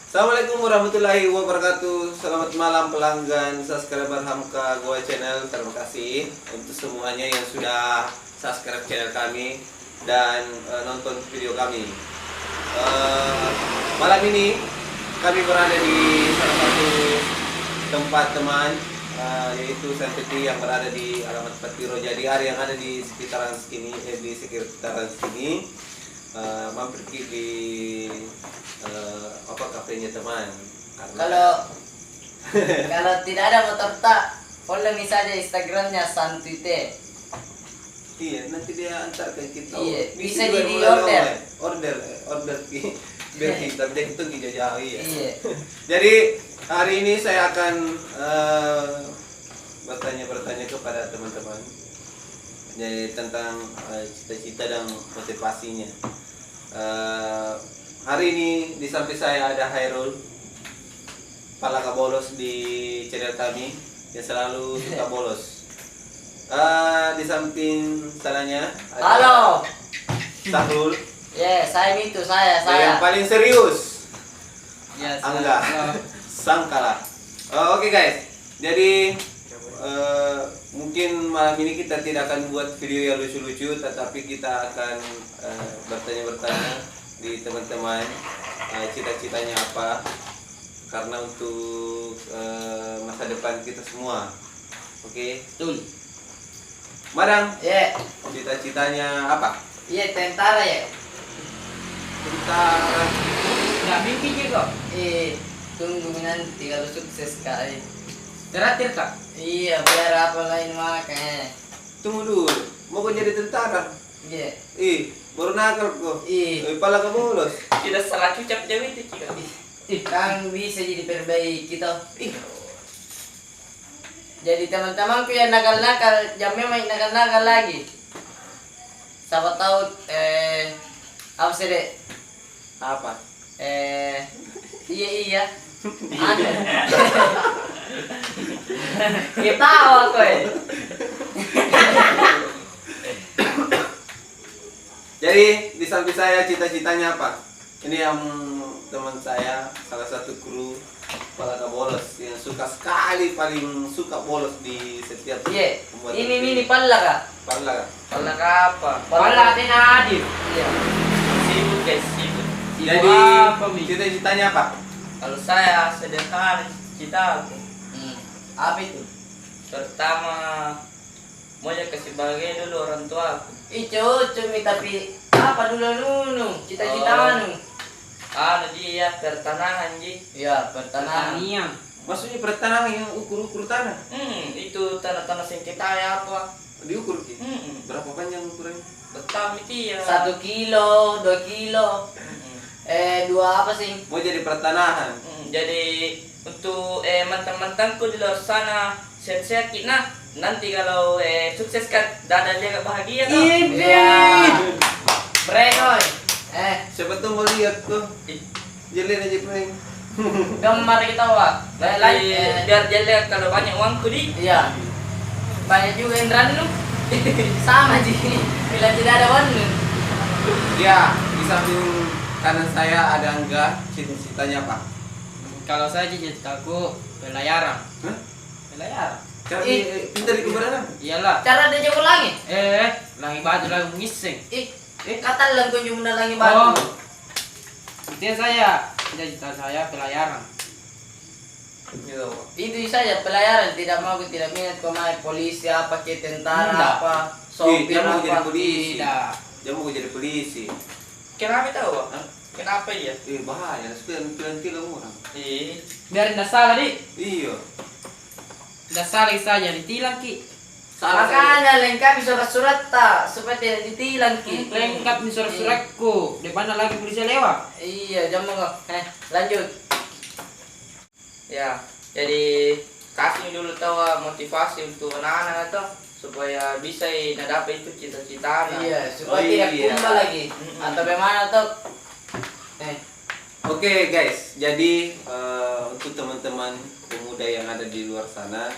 Assalamualaikum warahmatullahi wabarakatuh. Selamat malam pelanggan subscriber Hamka Goa Channel. Terima kasih untuk semuanya yang sudah subscribe channel kami dan nonton video kami. Malam ini kami berada di salah satu tempat teman, yaitu Santiti yang berada di alamat Patiro Jadiar yang ada di sekitaran sini, mampir di kafenya teman. Kalau tidak ada motor tak, follow saja Instagramnya Santiti. Iya, nanti dia antarkan kita. Iya, bisa juga di order biar kita itu jauh ya. Iya. Jadi hari ini saya akan bertanya kepada teman-teman jadi tentang cita-cita dan motivasinya. Hari ini di samping saya ada Hairul, Palaka bolos di channel kami yang selalu suka bolos. Di samping sananya ada Halo. Sahrul. Saya itu saya. Yang paling serius Yes, Angga Sangkala. Oke guys, jadi mungkin malam ini kita tidak akan buat video yang lucu-lucu, tetapi kita akan bertanya di teman-teman cita-citanya apa, karena untuk masa depan kita semua. Oke. Betul. Madang, Iya. cita-citanya apa? Iya, tentara ya. Tentara. Nggak mimpi juga. Tunggu nanti kalau sukses kali. Terakhir kak? Iya, biar apa lain makanya. Tunggu dulu, mau kau jadi tentara? Iya. Baru nakal kok. Pala kamu bolos. Tidak salah ucap jauh itu juga. Kan bisa jadi perbaiki toh. Jadi teman-temanku yang nakal-nakal, jamnya main nakal-nakal lagi. Siapa tahu apa sih dek? Apa? Iya. Anu. Kita tahu aku Jadi di samping saya cita-citanya apa? Ini yang teman saya, salah satu kru Palaka bolos yang paling suka bolos di setiap pembuatan Ini video. mini pala kak? Palaka. Pala apa? Pala Adil. Iya. Sibuk guys, sibuk. Jadi cita-citanya apa? Kalau saya sederhana cita aku. Apa itu? Pertama mau kasih bahagia dulu orang tua aku. Cumi tapi apa dulu cita-cita dia pertanahan Iya, pertanahan. Maksudnya pertanahan yang ukur-ukur tanah? Itu tanah-tanah sengketa ya apa? Diukur ki? Berapa panjang ukurannya? Betam itu ya. 1 kilo, 2 kilo. 2 apa sih? Mau jadi pertanahan? Jadi untuk mantan-mantanku di luar sana sehat-sehat kita. Nanti kalau sukses kan dada dia bahagia kan? Iya. Brekoy. Siapa tuh mau lihat tuh? Jelin aja peng. Gambar kita wak. Biar dia lihat kalau banyak uangku di. Iya. Banyak juga yang ranu. Sama sih. Bila tidak ada uang. Ya, di samping kanan saya ada Angga. Cita-citanya apa? Kalau saya cita-citaku pelayaran. Hah? Pelayaran. Cara pintar di kuburan? Iyalah. Cara dia jauh langit. Langi batu lagi mengising. Kata lang ko yung nalangi batu. Itu saya. Cita-cita saya pelayaran. Itu saja pelayaran, tidak mau tidak minat kau main polisi apa ke tentara Enggak. apa sopir Dia mau jadi apa. polisi. Tidak. Dia mau jadi polisi. Kenapa tahu? Hah? Kenapa ya? Bahaya, tilang orang. Biar tidak salah di. Iya. Tidak salah saja ditilang ki. Salah Makanya lengkapi surat-surat tak supaya tidak ditilang ki. Lengkap di surat-suratku. Di mana lagi polisi lewat? Iya, jangan kok. Lanjut. Ya, jadi kasih dulu tahu motivasi untuk anak-anak atau supaya bisa dapat itu cita-cita. Iya, supaya tidak kumbal lagi. Atau bagaimana tuh? Oke guys, jadi untuk teman-teman pemuda yang ada di luar sana,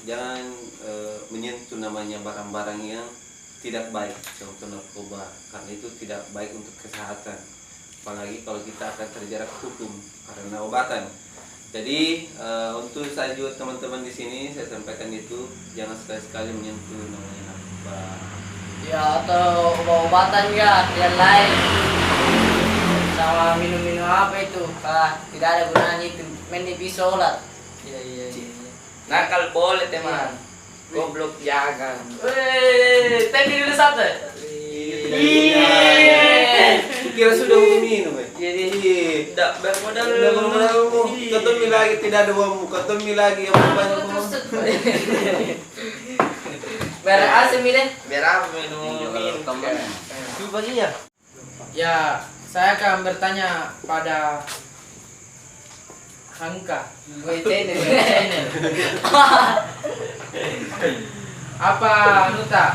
jangan menyentuh namanya barang-barang yang tidak baik, contoh narkoba, karena itu tidak baik untuk kesehatan. apalagi kalau kita akan terjerat hukum karena obatan. Jadi untuk saya juga teman-teman di sini saya sampaikan itu jangan sekali-sekali menyentuh namanya narkoba. Ya atau obat-obatan ya yang lain sama minum-minum apa itu tidak ada gunanya itu mending bisa sholat. Iya. Nakal boleh teman. Goblok jangan. Tadi dulu satu. Kira sudah minum Jadi Iya. tidak bermodal. Ketemu lagi tidak ada uang, ketemu lagi yang banyak uang. Biar asem ini. Biar apa minum? Ya, saya akan bertanya pada Hangka. Ini. Apa Nuta?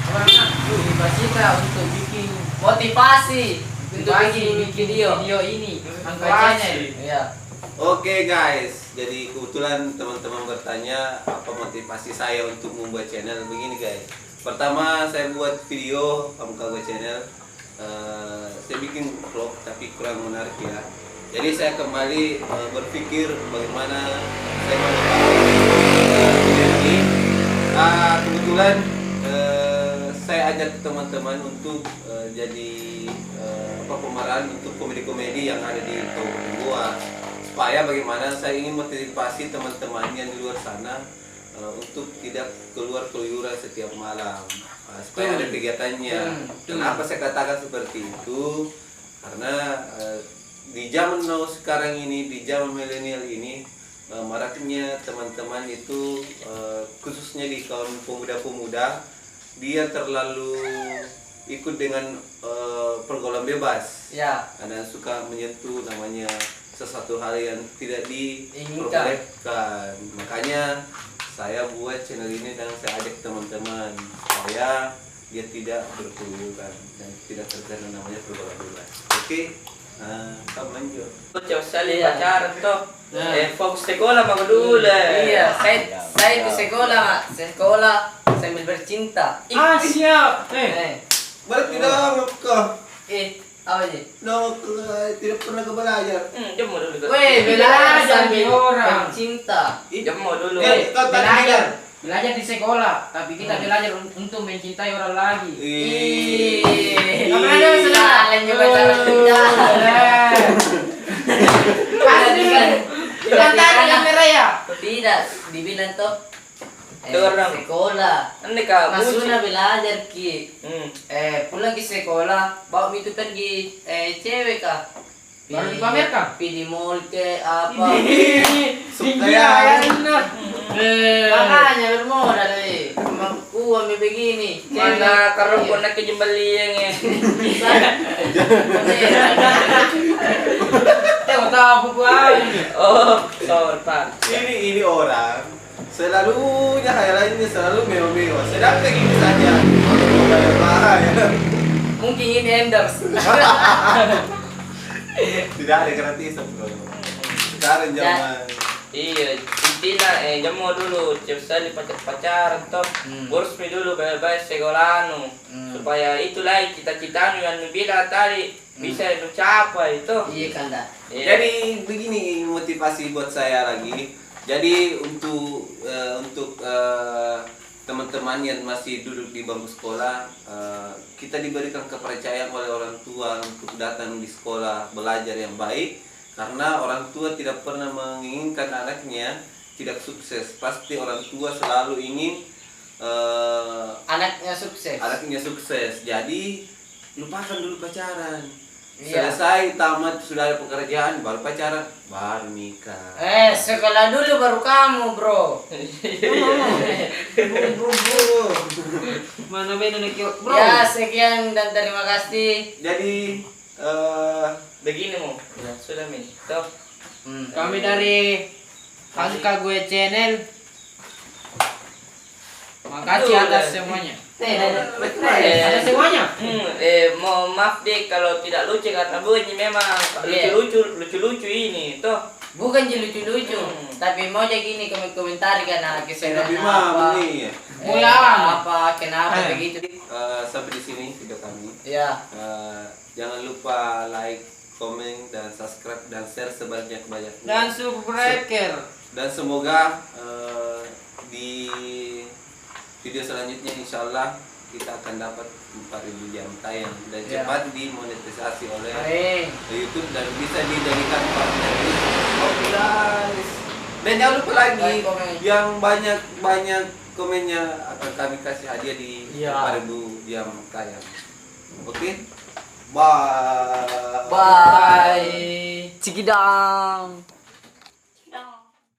Motivasi kita untuk bikin Motivasi untuk bikin video. video ini Hangka Motivasi. channel. Iya. Oke guys, jadi kebetulan teman-teman bertanya apa motivasi saya untuk membuat channel begini guys. Pertama saya buat video Hamka channel, saya bikin vlog tapi kurang menarik ya. Jadi saya kembali berpikir bagaimana saya membuat video ini. Kebetulan saya ajak teman-teman untuk jadi pemeran untuk komedi-komedi yang ada di Kabupaten Goa. Supaya bagaimana saya ingin motivasi teman-teman yang di luar sana untuk tidak keluar keluyuran setiap malam, supaya ada kegiatannya. Kenapa saya katakan seperti itu? Karena di zaman now sekarang ini, di zaman milenial ini, maraknya teman-teman itu khususnya di kaum pemuda-pemuda, dia terlalu ikut dengan pergaulan bebas. Ya. Karena suka menyentuh namanya sesuatu hal yang tidak Inginkan. diperbolehkan. Makanya saya buat channel ini dan saya ajak teman-teman supaya dia tidak berkeluyuran dan tidak terkena namanya pergaulan bebas. Oke, kamu lanjut. Jauh sekali Iya. pacaran toh. Fokus sekolah mah dulu. Iya, saya itu sekolah sambil bercinta. Siap. Berarti dong kok. Apa sih? Dong tidak pernah ke belajar. Jom mau dulu. Weh, belajar sambil orang. bercinta. Jom mau dulu. Kau tadi bilang. Belajar di sekolah, tapi kita belajar untuk mencintai orang lagi. Kamu ada salah juga cara kerja. Pasti kan tadi kamera ya. Tidak, dibilang toh. Orang. Sekolah. Ini kak Masuna belajar ki. Hmm. Pulang ke sekolah, bawa itu pergi cewek kah? Baru dipamerkan? Pilih mall ke apa? Supaya benar. Makanya bermodal nih. Uang begini. Mana karung nak kejembali yang Tahu buku aja. Oh, sorry. Ini orang selalunya hayalannya selalu mewah-mewah. Sedangkan ini saja bahaya. Mungkin ini endorse. Tidak ada gratisan bro. Sekarang zaman. Iya, intinya jamu dulu, sekali pacaran toh. Boros mi dulu bayar segolano. Supaya itulah cita-citamu yang bilang tadi bisa dicapai itu. Iya kan dah. Jadi begini motivasi buat saya lagi. Jadi untuk teman-teman yang masih duduk di bangku sekolah, kita diberikan kepercayaan oleh orang tua untuk datang di sekolah belajar yang baik, karena orang tua tidak pernah menginginkan anaknya tidak sukses. Pasti orang tua selalu ingin Anaknya sukses. anaknya sukses. Jadi lupakan dulu pacaran. Iya. Selesai tamat sudah ada pekerjaan baru pacaran, baru nikah. Sekolah dulu baru kamu, bro. Mana beda nih bro? Ya, sekian dan terima kasih. Jadi Begini mau, sudah mi. Toh. Kami dari Hangka gue channel. Makasih atas semuanya. Ada semuanya. Mau maaf deh kalau tidak lucu karena bunyi memang lucu-lucu ini toh. Bukan lucu-lucu, tapi mau aja gini komentar karena kesalahan tapi apa. mah nih ya. Apa, kenapa begitu. Sampai di sini video kami. Ya. Jangan lupa like, komen dan subscribe dan share sebanyak-banyaknya. Dan subscriber. Dan semoga di video selanjutnya insya Allah kita akan dapat 4.000 jam tayang dan Ya. cepat dimonetisasi oleh Amin. YouTube dan bisa dijadikan partner YouTube. Oke guys. Dan jangan lupa lagi Like, comment. yang banyak komennya akan kami kasih hadiah di Ya. 4.000 jam tayang. Oke. Bye. Bye. Cikidang.